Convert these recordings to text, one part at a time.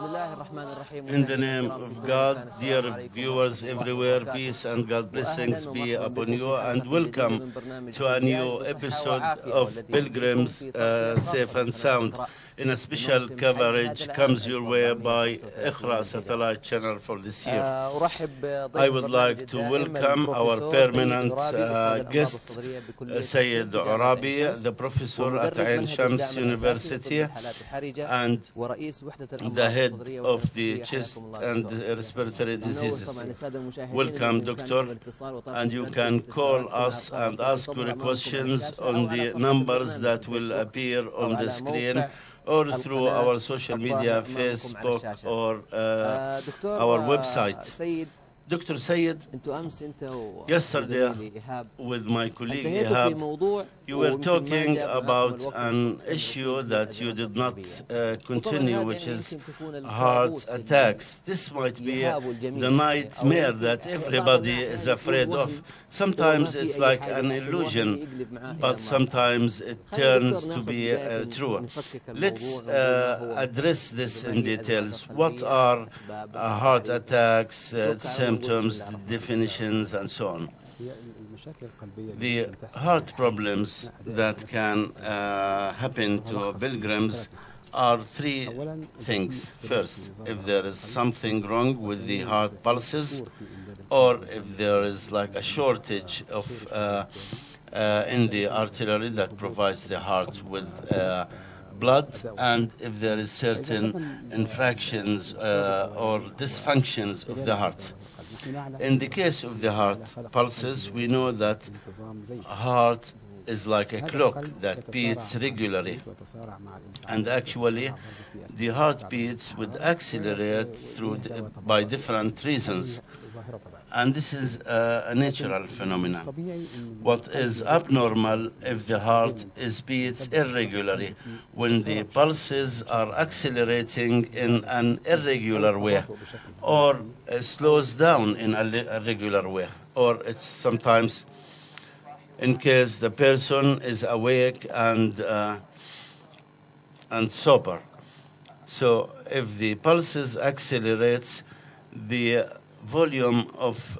In the name of God, dear viewers everywhere, peace and God blessings be upon you, and welcome to a new episode of Pilgrims Safe and Sound. In a special coverage comes your way by Iqra satellite channel for this year. I would like to welcome our permanent guest, Sayyid Arabi, the professor at Ain Shams University and the head of the chest and respiratory diseases. Welcome, doctor, and you can call us and ask your questions on the numbers that will appear on the screen or through our social media, Facebook or our website. Dr. Sayyid, yesterday with my colleague Ihab, you were talking about an issue that you did not continue, which is heart attacks. This might be the nightmare that everybody is afraid of. Sometimes it's like an illusion, but sometimes it turns to be true. Let's address this in details. What are heart attacks, symptoms, definitions, and so on? The heart problems that can happen to pilgrims are three things. First, if there is something wrong with the heart pulses, or if there is like a shortage of in the artery that provides the heart with blood, and if there is certain infractions or dysfunctions of the heart. In the case of the heart pulses, we know that heart is like a clock that beats regularly, and actually the heartbeats would accelerate by different reasons, and this is a natural phenomenon. What is abnormal if the heart beats irregularly, when the pulses are accelerating in an irregular way, or slows down in a regular way, or it's sometimes in case the person is awake and sober. So if the pulses accelerates, the volume of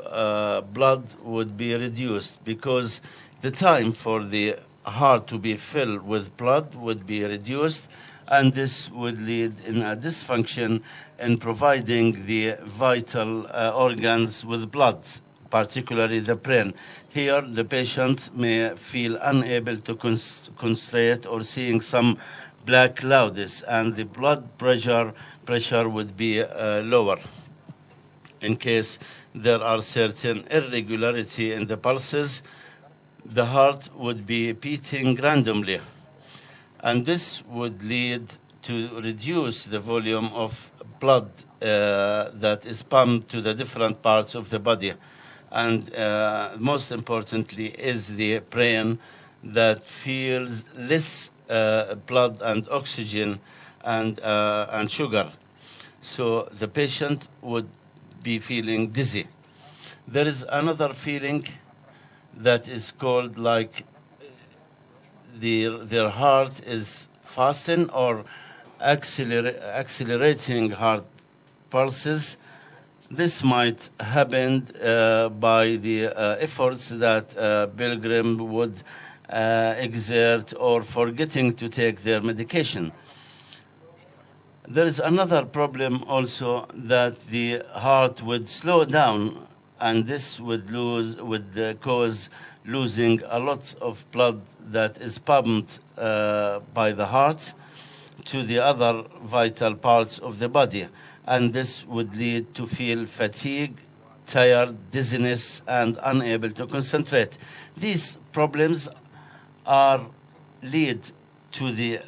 blood would be reduced, because the time for the heart to be filled with blood would be reduced, and this would lead in a dysfunction in providing the vital organs with blood, particularly the brain. Here, the patient may feel unable to concentrate or seeing some black clouds, and the blood pressure would be lower. In case there are certain irregularity in the pulses, the heart would be beating randomly, and this would lead to reduce the volume of blood that is pumped to the different parts of the body. And most importantly is the brain that feels less blood and oxygen and sugar. So the patient would be feeling dizzy. There is another feeling that is called like their heart is fasting or accelerating heart pulses. This might happen by the efforts that pilgrim would exert or forgetting to take their medication. There is another problem also, that the heart would slow down, and this would cause losing a lot of blood that is pumped by the heart to the other vital parts of the body. And this would lead to feel fatigue, tired, dizziness, and unable to concentrate. These problems lead to the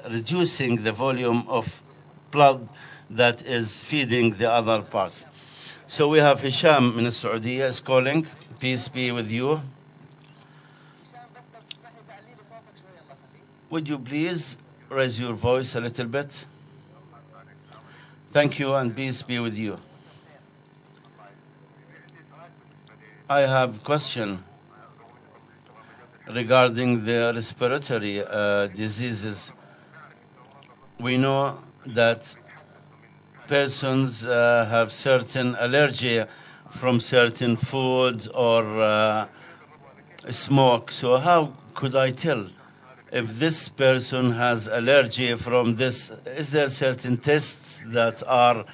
reducing the volume of blood that is feeding the other parts. So we have Hisham in Saudi is calling. Peace be with you. Would you please raise your voice a little bit? Thank you, and peace be with you. I have a question regarding the respiratory diseases. We know that persons have certain allergy from certain food or smoke. So how could I tell if this person has allergy from this? Is there certain tests that are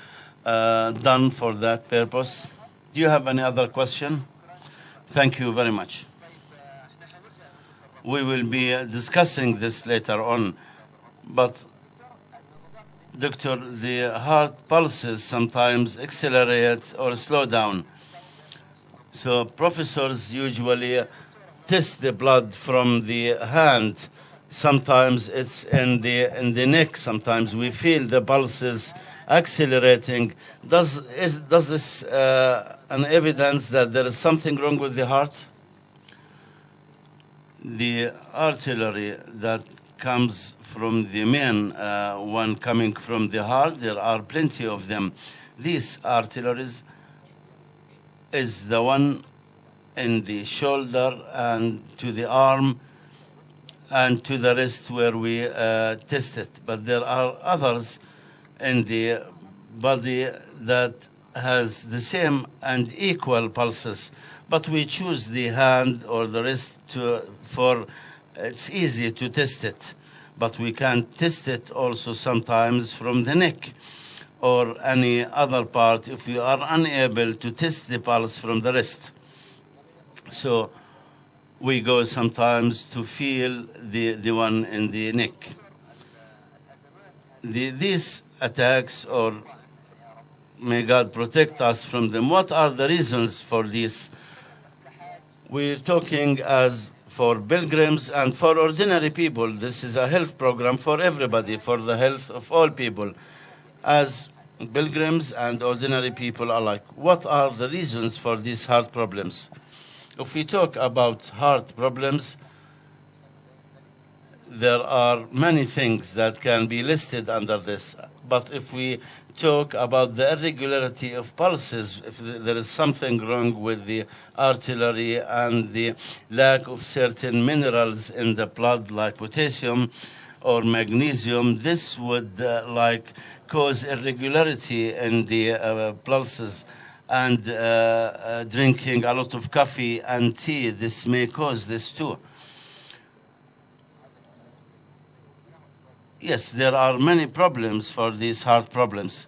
done for that purpose? Do you have any other question? Thank you very much. We will be discussing this later on, but Doctor, the heart pulses sometimes accelerate or slow down. So professors usually test the blood from the hand. Sometimes it's in the neck. Sometimes we feel the pulses accelerating. Does this an evidence that there is something wrong with the heart? The artery that comes from the main one coming from the heart, there are plenty of them. These arteries is the one in the shoulder and to the arm and to the wrist where we test it. But there are others in the body that has the same and equal pulses. But we choose the hand or the wrist for it's easy to test it. But we can test it also sometimes from the neck or any other part if we are unable to test the pulse from the wrist. So we go sometimes to feel the one in the neck. These attacks, or may God protect us from them, what are the reasons for this? We're talking as for pilgrims and for ordinary people. This is a health program for everybody, for the health of all people, as pilgrims and ordinary people alike. What are the reasons for these heart problems? If we talk about heart problems, there are many things that can be listed under this. But if we talk about the irregularity of pulses, if there is something wrong with the artery and the lack of certain minerals in the blood like potassium or magnesium, this would cause irregularity in the pulses. And drinking a lot of coffee and tea, this may cause this too. Yes, there are many problems for these heart problems.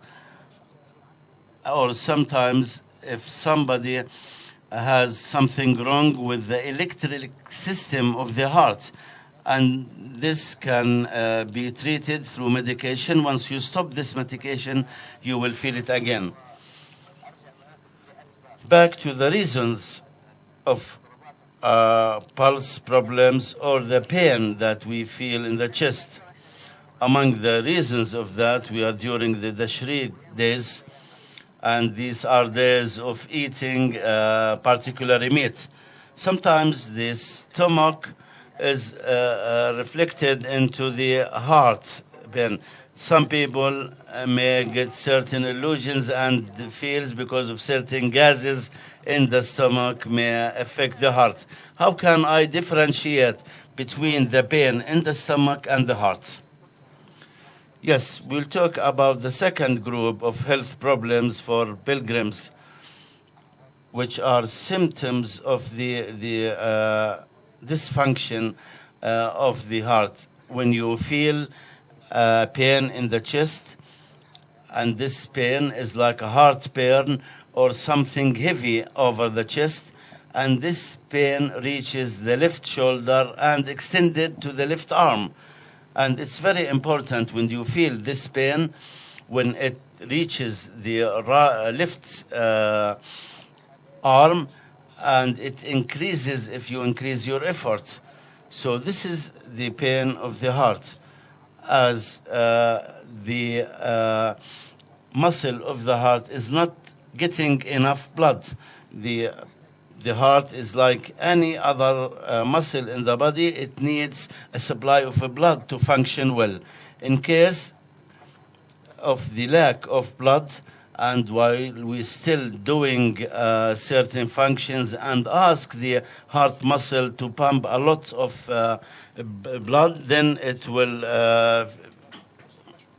Or sometimes if somebody has something wrong with the electric system of the heart, and this can be treated through medication. Once you stop this medication, you will feel it again. Back to the reasons of pulse problems or the pain that we feel in the chest. Among the reasons of that, we are during the Tashriq days, and these are days of eating particular meat. Sometimes the stomach is reflected into the heart pain. Some people may get certain illusions and feels because of certain gases in the stomach may affect the heart. How can I differentiate between the pain in the stomach and the heart? Yes, we'll talk about the second group of health problems for pilgrims, which are symptoms of the dysfunction of the heart. When you feel pain in the chest, and this pain is like a heartburn or something heavy over the chest, and this pain reaches the left shoulder and extended to the left arm. And it's very important when you feel this pain, when it reaches the left arm, and it increases if you increase your effort. So this is the pain of the heart, as the muscle of the heart is not getting enough blood. The heart is like any other muscle in the body. It needs a supply of blood to function well. In case of the lack of blood, and while we're still doing certain functions and ask the heart muscle to pump a lot of blood, then it will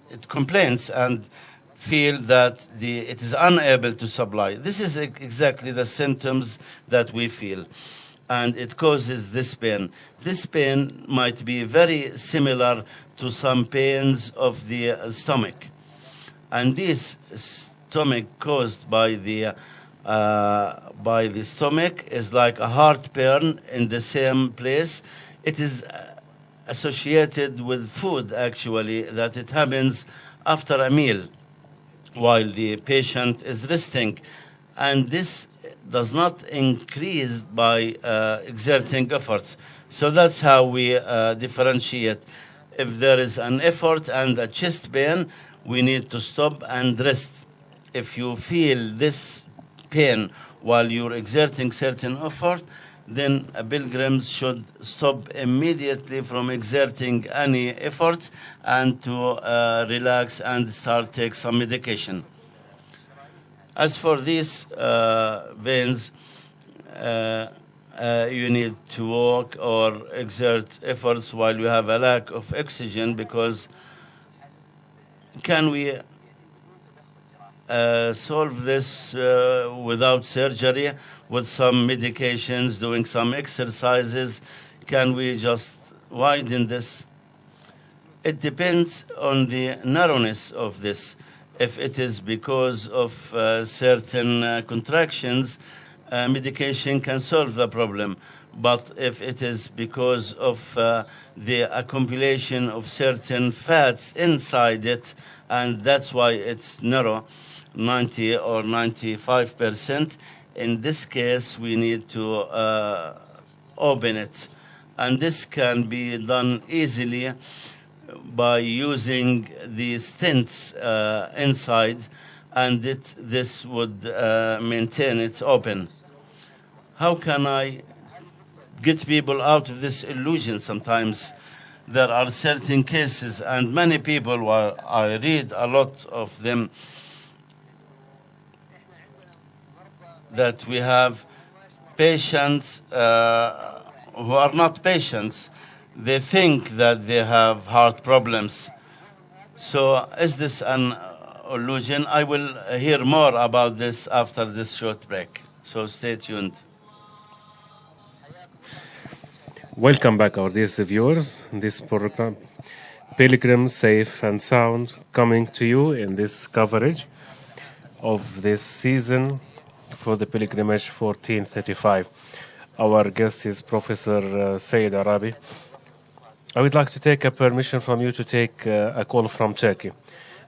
it complains and feel that it is unable to supply. This is exactly the symptoms that we feel, and it causes this pain. This pain might be very similar to some pains of the stomach, and this stomach caused by the stomach is like a heartburn in the same place. It is associated with food, actually, that it happens after a meal while the patient is resting, and this does not increase by exerting efforts. So that's how we differentiate. If there is an effort and a chest pain, we need to stop and rest. If you feel this pain while you're exerting certain effort, then pilgrims should stop immediately from exerting any efforts and to relax and start take some medication. As for these veins, you need to walk or exert efforts while you have a lack of oxygen, because can we solve this without surgery, with some medications, doing some exercises? Can we just widen this? It depends on the narrowness of this. If it is because of certain contractions, medication can solve the problem. But if it is because of the accumulation of certain fats inside it, and that's why it's narrow, 90 or 95%, in this case we need to open it. And this can be done easily by using the stents inside, and this would maintain it open. How can I get people out of this illusion? Sometimes there are certain cases, and many people, while I read a lot of them, that we have patients who are not patients. They think that they have heart problems. So is this an illusion? I will hear more about this after this short break. So stay tuned. Welcome back, our dear viewers. This program, Pilgrims, Safe and Sound, coming to you in this coverage of this season for the pilgrimage 1435. Our guest is Professor Said Arabi. I would like to take a permission from you to take a call from Turkey.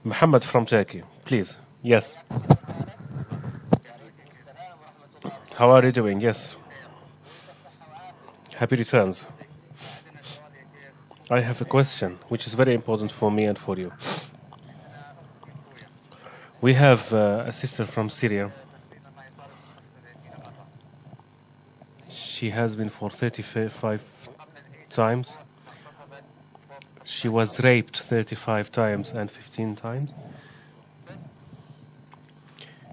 Muhammad from Turkey, please. Yes. How are you doing? Yes. Happy returns. I have a question which is very important for me and for you. We have a sister from Syria. She has been for 35 times. She was raped 35 times and 15 times.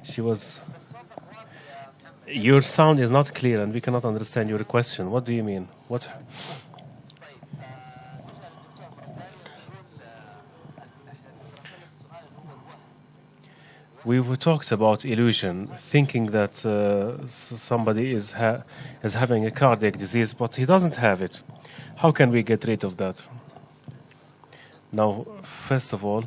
She was... Your sound is not clear and we cannot understand your question. What do you mean? What? We talked about illusion, thinking that somebody is having a cardiac disease, but he doesn't have it. How can we get rid of that? Now, first of all,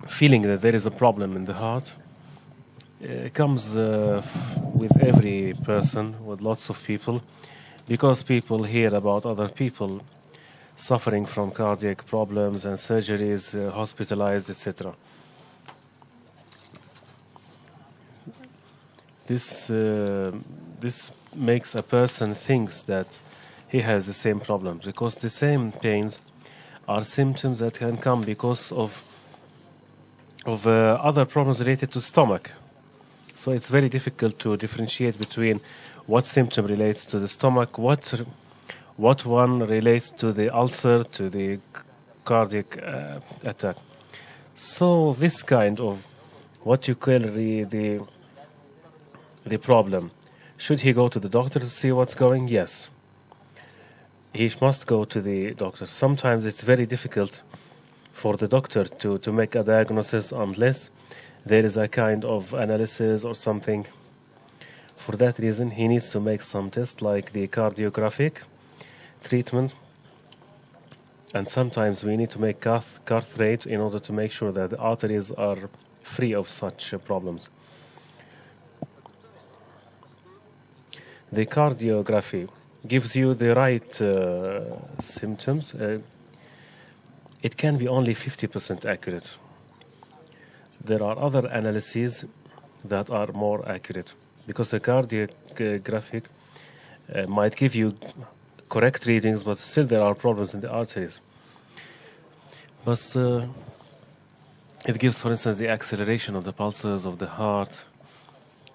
feeling that there is a problem in the heart comes with every person, with lots of people, because people hear about other people suffering from cardiac problems and surgeries, hospitalized, etc. This makes a person thinks that he has the same problems, because the same pains are symptoms that can come because of other problems related to stomach. So it's very difficult to differentiate between what symptom relates to the stomach, what one relates to the ulcer, to the cardiac attack. So this kind of what you call the problem, should he go to the doctor to see what's going? Yes. He must go to the doctor. Sometimes it's very difficult for the doctor to make a diagnosis unless there is a kind of analysis or something. For that reason, he needs to make some tests like the cardiographic treatment, and sometimes we need to make cath rate in order to make sure that the arteries are free of such problems. The cardiography gives you the right symptoms. It can be only 50% accurate. There are other analyses that are more accurate, because the cardiographic might give you correct readings, but still there are problems in the arteries. But it gives, for instance, the acceleration of the pulses of the heart,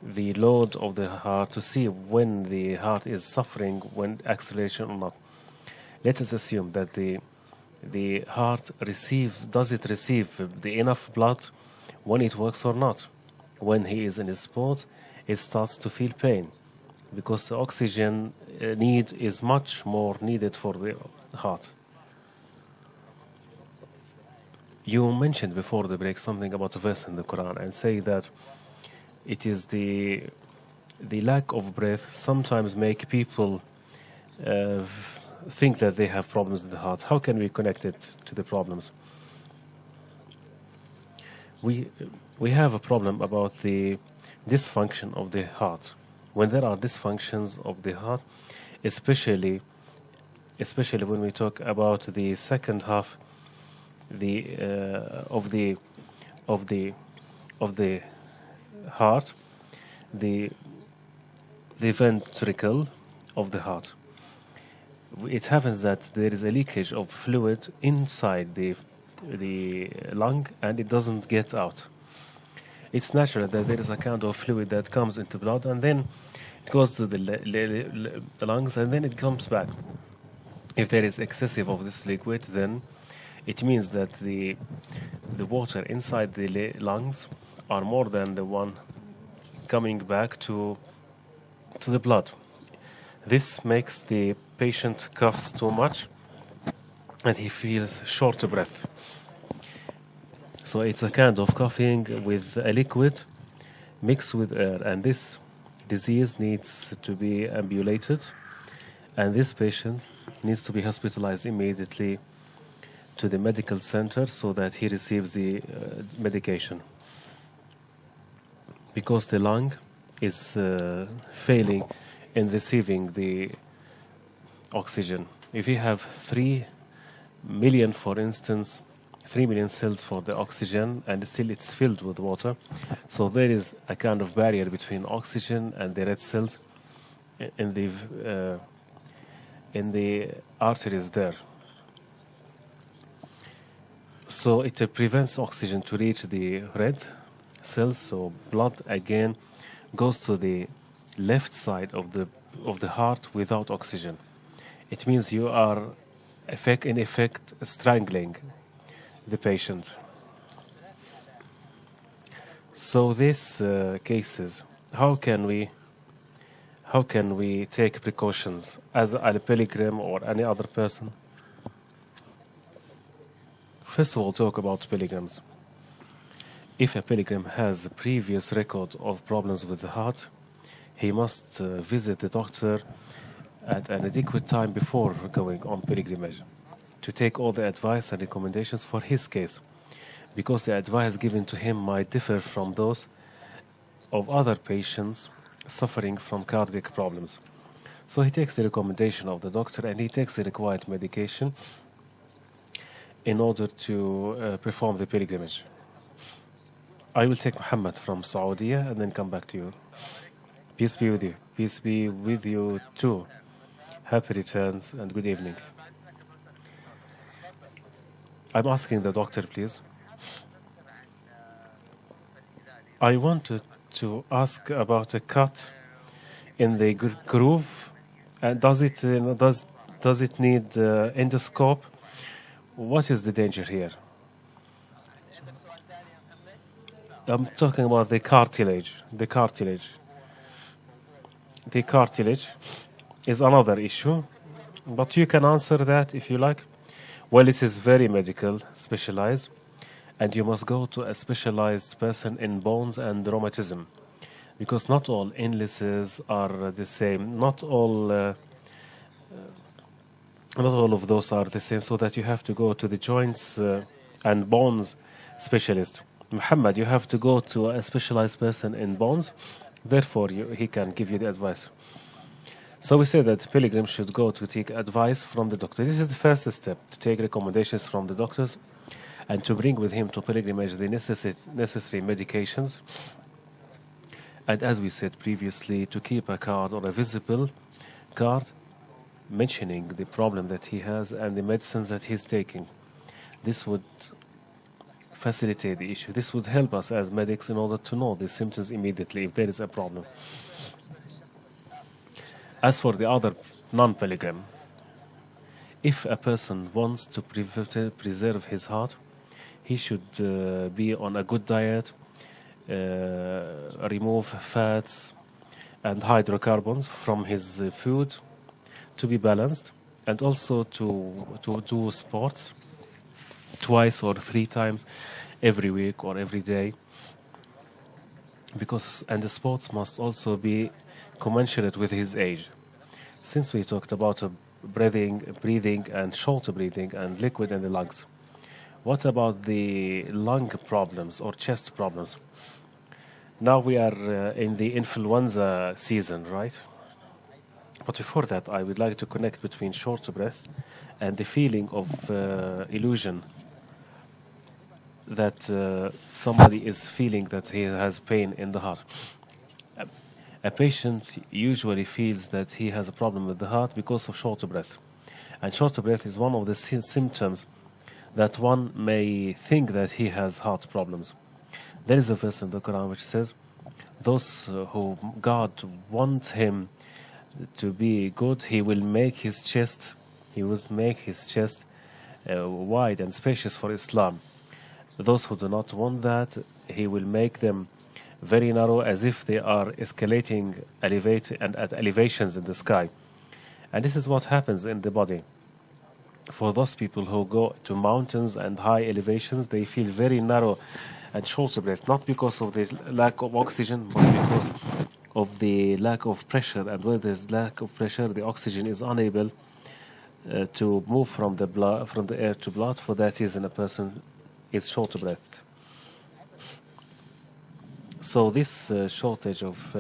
the load of the heart, to see when the heart is suffering, when acceleration or not. Let us assume that the heart does it receive the enough blood when it works or not. When he is in his sport, it starts to feel pain, because the oxygen need is much more needed for the heart. You mentioned before the break something about a verse in the Quran, and say that it is the lack of breath sometimes make people think that they have problems in the heart. How can we connect it to the problems? We have a problem about the dysfunction of the heart. When there are dysfunctions of the heart, especially when we talk about the second half of the heart, the ventricle of the heart, it happens that there is a leakage of fluid inside the lung, and it doesn't get out. It's natural that there is a kind of fluid that comes into blood, and then it goes to the lungs, and then it comes back. If there is excessive of this liquid, then it means that the water inside the lungs are more than the one coming back to the blood. This makes the patient coughs too much, and he feels short of breath. So it's a kind of coughing with a liquid mixed with air, and this disease needs to be ambulated, and this patient needs to be hospitalized immediately to the medical center so that he receives the medication, because the lung is failing in receiving the oxygen. If you have 3 million, for instance, 3 million cells for the oxygen, and still it's filled with water, so there is a kind of barrier between oxygen and the red cells in the arteries there. So it prevents oxygen to reach the red cells, so blood again goes to the left side of the heart without oxygen. It means you are in effect strangling the patient. So these cases, how can we take precautions as a pilgrim or any other person? First of all, talk about pilgrims. If a pilgrim has a previous record of problems with the heart, he must visit the doctor at an adequate time before going on pilgrimage to take all the advice and recommendations for his case, because the advice given to him might differ from those of other patients suffering from cardiac problems. So he takes the recommendation of the doctor, and he takes the required medication in order to perform the pilgrimage. I will take Muhammad from Saudi and then come back to you. Peace be with you. Peace be with you too. Happy returns and good evening. I'm asking the doctor, please. I wanted to ask about a cut in the groove. And does it need endoscope? What is the danger here? I'm talking about the cartilage. The cartilage is another issue, but you can answer that if you like. Well, it is very medical, specialized, and you must go to a specialized person in bones and rheumatism, because not all illnesses are the same. Not all of those are the same, so that you have to go to the joints and bones specialist. Muhammad, you have to go to a specialized person in bones, therefore he can give you the advice. So we say that pilgrims should go to take advice from the doctor. This is the first step, to take recommendations from the doctors and to bring with him to pilgrimage the necessary medications. And as we said previously, to keep a card or a visible card mentioning the problem that he has and the medicines that he's taking. This would facilitate the issue. This would help us as medics in order to know the symptoms immediately if there is a problem. As for the other non-pilgrim, if a person wants to preserve his heart, he should be on a good diet, remove fats and hydrocarbons from his food to be balanced, and also to do sports twice or 3 times every week or every day, and the sports must also be commensurate with his age. Since we talked about breathing and short breathing and liquid in the lungs, what about the lung problems or chest problems? Now we are in the influenza season, right? But before that, I would like to connect between short breath and the feeling of illusion that somebody is feeling that he has pain in the heart. A patient usually feels that he has a problem with the heart because of short breath. And short breath is one of the symptoms that one may think that he has heart problems. There is a verse in the Quran which says, those who God wants him to be good, he will make his chest wide and spacious for Islam. Those who do not want that, he will make them very narrow, as if they are escalating at elevations in the sky. And this is what happens in the body. For those people who go to mountains and high elevations, they feel very narrow and short breath, not because of the lack of oxygen, but because of the lack of pressure. And where there's lack of pressure, the oxygen is unable to move from the air to blood. For that reason, a person is short breathed. So this shortage of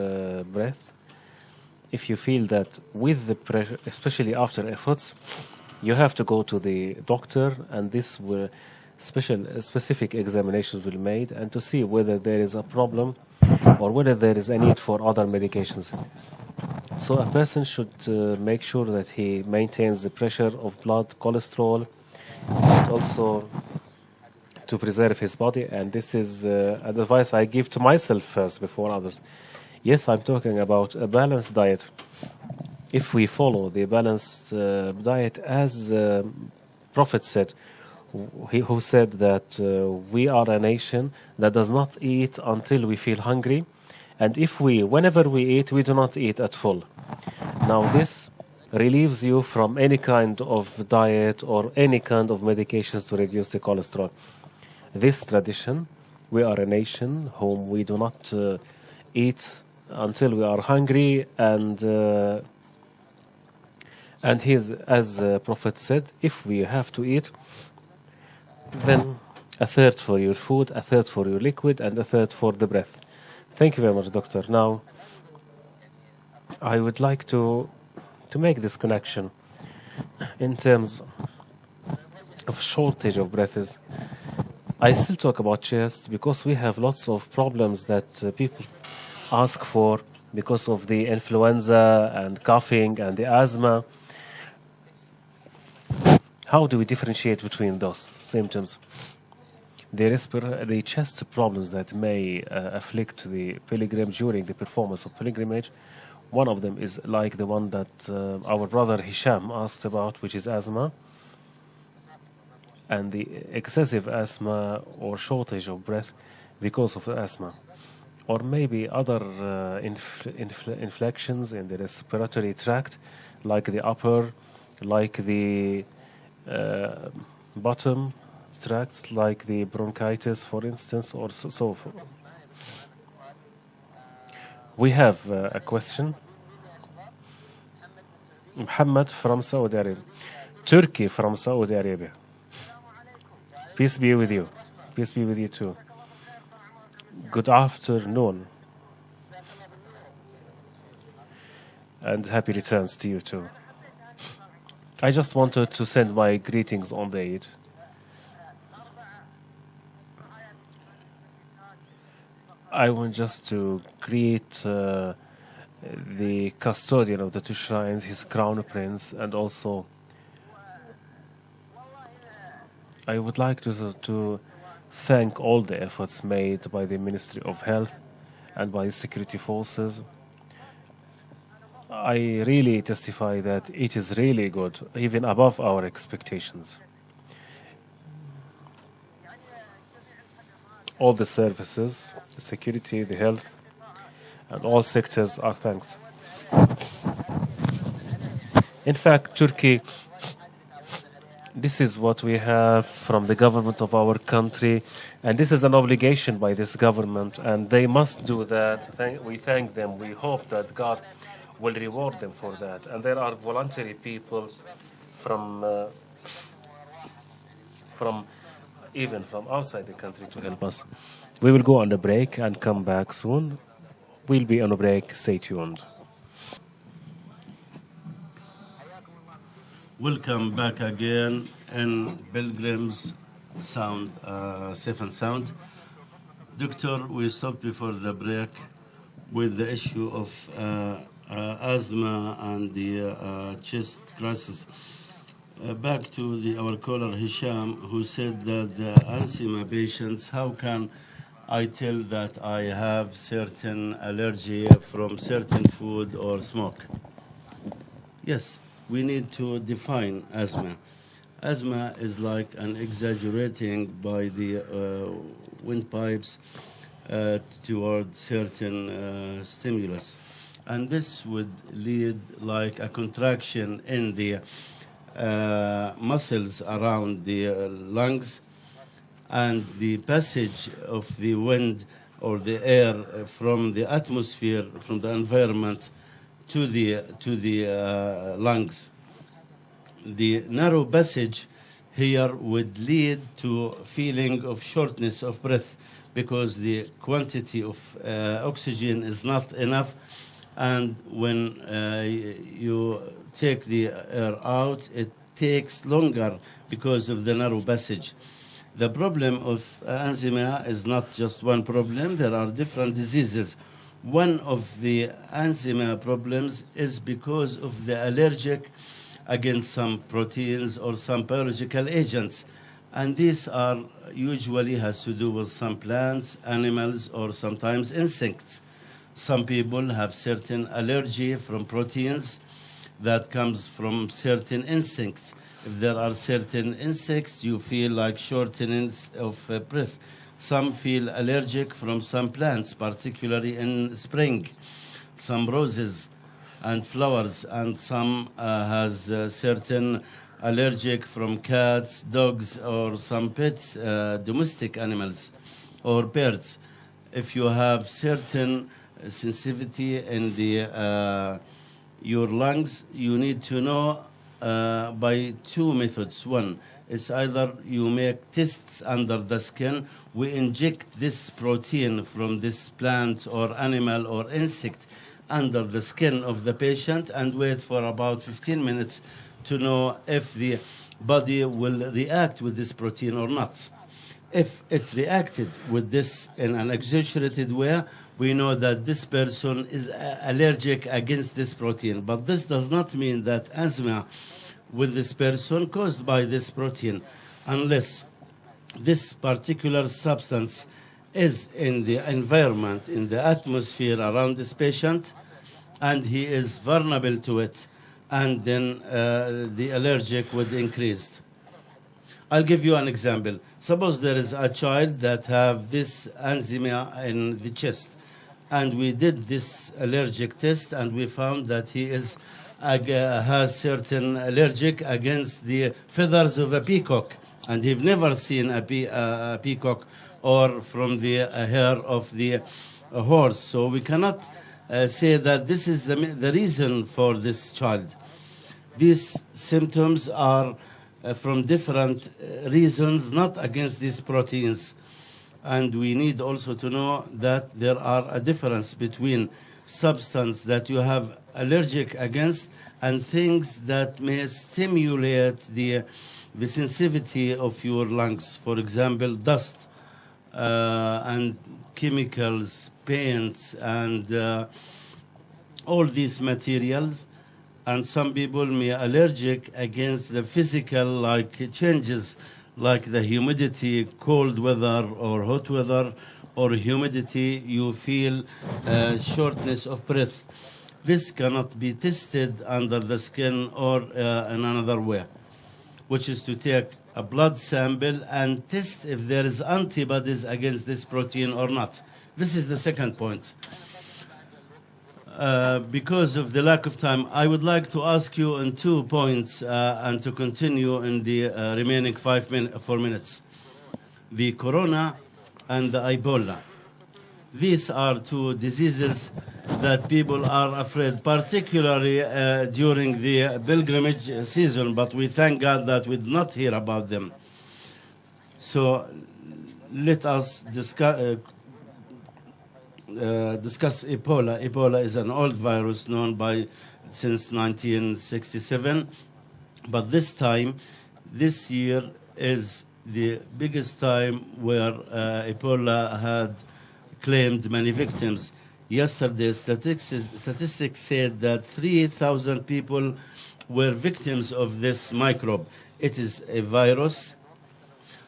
breath, if you feel that with the pressure, especially after efforts, you have to go to the doctor, and this will specific examinations will be made, and to see whether there is a problem or whether there is a need for other medications. So a person should make sure that he maintains the pressure of blood, cholesterol, and also to preserve his body. And this is advice I give to myself first before others. Yes, I'm talking about a balanced diet. If we follow the balanced diet, as Prophet said, who said that we are a nation that does not eat until we feel hungry, and whenever we eat, we do not eat at full. Now this relieves you from any kind of diet or any kind of medications to reduce the cholesterol. This tradition, we are a nation whom we do not eat until we are hungry, and as Prophet said, if we have to eat, then a third for your food, a third for your liquid, and a third for the breath. Thank you very much, Doctor. Now, I would like to make this connection in terms of shortage of breaths. I still talk about chest because we have lots of problems that people ask for because of the influenza and coughing and the asthma. How do we differentiate between those symptoms? The chest problems that may afflict the pilgrim during the performance of pilgrimage. One of them is like the one that our brother Hisham asked about, which is asthma. And the excessive asthma or shortage of breath because of asthma. Or maybe other infections in the respiratory tract, like the upper, like the bottom tracts like the bronchitis, for instance, or so forth. We have a question. Muhammad from Saudi Arabia. Turkey from Saudi Arabia. Peace be with you. Peace be with you too. Good afternoon. And happy returns to you too. I just wanted to send my greetings on the Eid. I want just to greet the custodian of the two shrines, his crown prince, and also I would like to thank all the efforts made by the Ministry of Health and by the security forces. I really testify that it is really good, even above our expectations. All the services, the security, the health, and all sectors are thanks. In fact, Turkey, this is what we have from the government of our country, and this is an obligation by this government, and they must do that. We thank them. We hope that God will reward them for that. And there are voluntary people from even from outside the country to help us. We will go on a break and come back soon. We'll be on a break. Stay tuned. Welcome back again in Pilgrims Sound, Safe and Sound. Doctor, we stopped before the break with the issue of asthma and the chest crisis. Back to our caller Hisham, who said that the asthma patients, how can I tell that I have certain allergy from certain food or smoke? Yes, we need to define asthma. Asthma is like an exaggerating by the windpipes towards certain stimulus. And this would lead like a contraction in the muscles around the lungs, and the passage of the wind or the air from the atmosphere, from the environment to the lungs. The narrow passage here would lead to feeling of shortness of breath because the quantity of oxygen is not enough, and when you take the air out, it takes longer because of the narrow passage. The problem of asthma is not just one problem. There are different diseases. One of the asthma problems is because of the allergic against some proteins or some biological agents. And these are usually has to do with some plants, animals, or sometimes insects. Some people have certain allergy from proteins that comes from certain insects. If there are certain insects, you feel like shortening of breath. Some feel allergic from some plants, particularly in spring, some roses and flowers, and some has certain allergic from cats, dogs, or some pets, domestic animals, or birds. If you have certain sensitivity in the your lungs, you need to know by two methods. One is either you make tests under the skin. We inject this protein from this plant or animal or insect under the skin of the patient and wait for about 15 minutes to know if the body will react with this protein or not. If it reacted with this in an exaggerated way, we know that this person is allergic against this protein. But this does not mean that asthma with this person caused by this protein, unless this particular substance is in the environment, in the atmosphere around this patient, and he is vulnerable to it, and then the allergic would increase. I'll give you an example. Suppose there is a child that have this asthma in the chest, and we did this allergic test, and we found that he has certain allergic against the feathers of a peacock, and he've never seen a peacock or from the hair of the horse. So we cannot say that this is the reason for this child. These symptoms are from different reasons, not against these proteins. And we need also to know that there are a difference between substance that you have allergic against and things that may stimulate the sensitivity of your lungs. For example, dust and chemicals, paints, and all these materials. And some people may be allergic against the physical, like changes, like the humidity, cold weather or hot weather, or humidity, you feel shortness of breath. This cannot be tested under the skin or in another way, which is to take a blood sample and test if there is antibodies against this protein or not. This is the second point. Because of the lack of time, I would like to ask you in 2 points and to continue in the remaining 4 minutes. The corona and the Ebola. These are 2 diseases that people are afraid, particularly during the pilgrimage season, but we thank God that we did not hear about them. So let us discuss Ebola. Ebola is an old virus known since 1967, but this year is the biggest time where Ebola had claimed many victims. Yesterday, statistics said that 3,000 people were victims of this microbe. It is a virus.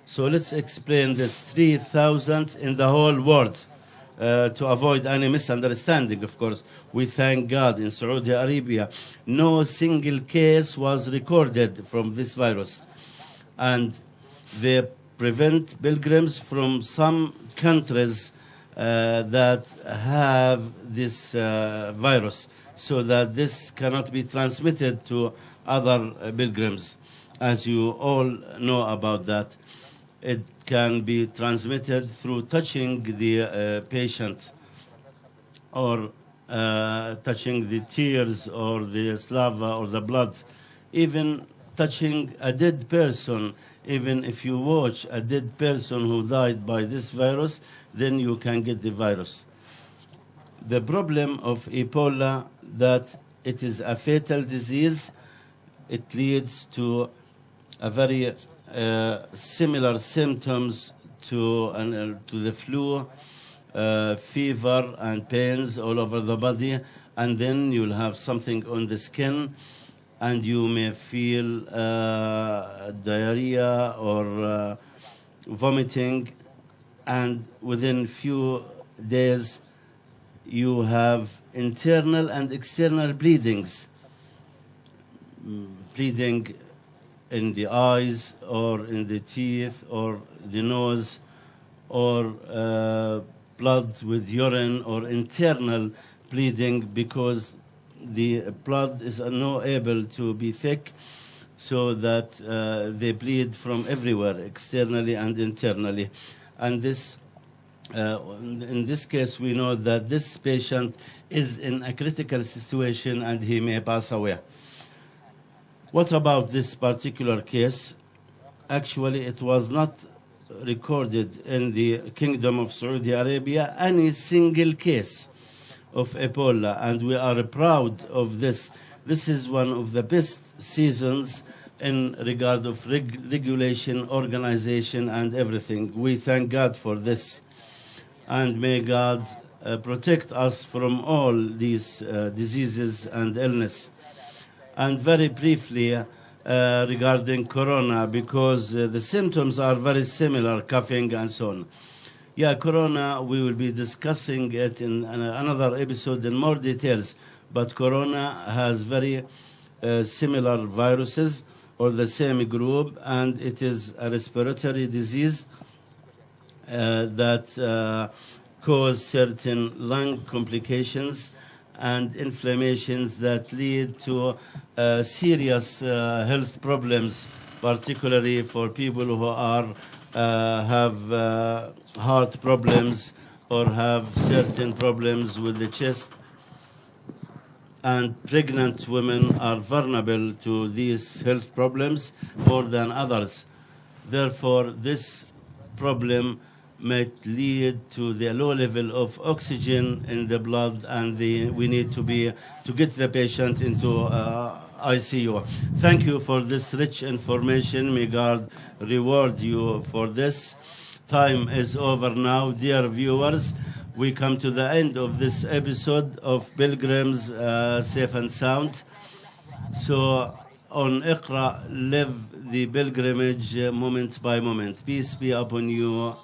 So let's explain this 3,000 in the whole world. To avoid any misunderstanding, of course, we thank God in Saudi Arabia, no single case was recorded from this virus. And they prevent pilgrims from some countries that have this virus, so that this cannot be transmitted to other pilgrims. As you all know about that, it can be transmitted through touching the patient or touching the tears or the saliva or the blood, even touching a dead person. Even if you watch a dead person who died by this virus, then you can get the virus. The problem of Ebola, that it is a fatal disease. It leads to a very similar symptoms to the flu, fever and pains all over the body, and then you'll have something on the skin, and you may feel diarrhea or vomiting, and within few days you have internal and external bleedings, bleeding in the eyes or in the teeth or the nose, or blood with urine, or internal bleeding because the blood is not able to be thick, so that they bleed from everywhere, externally and internally. And this, in this case, we know that this patient is in a critical situation and he may pass away. What about this particular case? Actually, it was not recorded in the Kingdom of Saudi Arabia any single case of Ebola, and we are proud of this. This is one of the best seasons in regard of regulation, organization, and everything. We thank God for this, and may God protect us from all these diseases and illness. And very briefly regarding corona, because the symptoms are very similar, coughing and so on. Yeah, corona, we will be discussing it in another episode in more details, but corona has very similar viruses or the same group, and it is a respiratory disease that cause certain lung complications and inflammations that lead to serious health problems particularly for people who have heart problems or have certain problems with the chest. And pregnant women are vulnerable to these health problems more than others. Therefore, this problem might lead to the low level of oxygen in the blood, and we need to get the patient into ICU. Thank you for this rich information. May God reward you for this. Time is over now, dear viewers. We come to the end of this episode of Pilgrims Safe and Sound. So on Iqra, live the pilgrimage moment by moment. Peace be upon you.